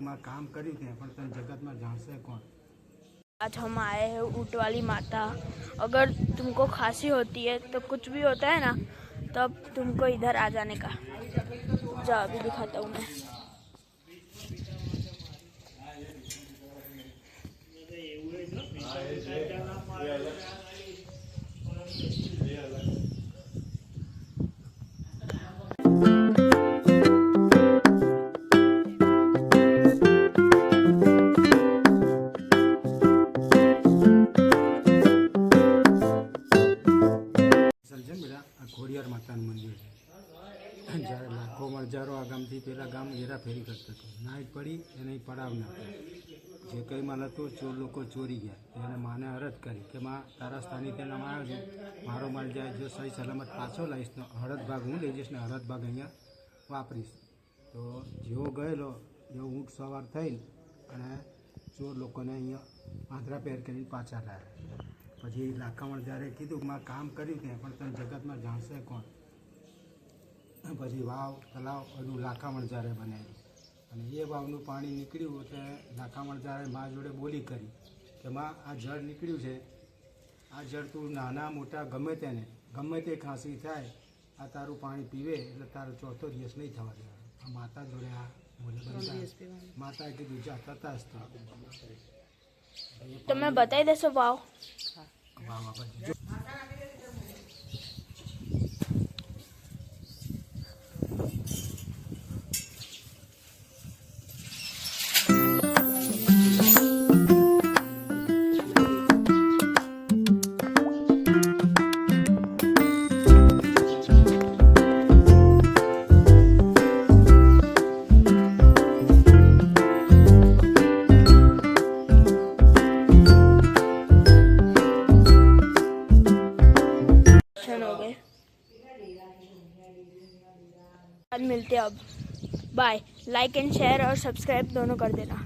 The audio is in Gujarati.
काम કર્યું ત્યાં પણ તને જગતમાં જાણશે કોણ। आज हम आए हैं ऊँट वाली माता। अगर तुमको खांसी होती है तो कुछ भी होता है ना, तब तुमको इधर आ जाने का। जाओ अभी दिखाता हूँ मैं। ખોડિયાર માતાનું મંદિર છે। જ્યારે લાખો મરજારો આ ગામથી પેલા ગામ હેરાફેરી કરતો હતો, નાઈટ પડી એને પડાવ ના જે કંઈ માલ હતો ચોર લોકો ચોરી ગયા। એને માને અરજ કરી કે માં તારા સ્થાનિક તેના આવ્યો છું, મારો માલ જાય જો સહી સલામત પાછો લાવીશ તો હળદ ભાગ હું લઈ જઈશ ને હળદ ભાગ અહીંયા વાપરીશ। તો જેવો ગયેલો એવો ઊંટ સવાર થઈને અને ચોર લોકોને અહીંયા આંધળા પહેર કરીને પાછા લાવ્યા। પછી લાખામણ જ્યારે કીધું મારે કામ કર્યું ત્યાં પણ તને જગતમાં જાણશે કોણ। પછી વાવ તલાવ બધું લાખામણ જ્યારે બનાવ્યું અને એ વાવનું પાણી નીકળ્યું એટલે લાખામણ જ્યારે મા જોડે બોલી કરી કે માં આ જળ નીકળ્યું છે, આ જળ તું નાના મોટા ગમે તેને ગમે તે ખાંસી થાય આ તારું પાણી પીવે એટલે તારો ચોથો દિવસ નહીં થવા દેવાનો। આ માતા જોડે આ બોલે માતાએ કીધું જા થતા જ તમે બતાવી દેશો વાવ? વાવ આપણે हो गए। मिलते हैं अब। बाय। लाइक एंड शेयर और सब्सक्राइब दोनों कर देना।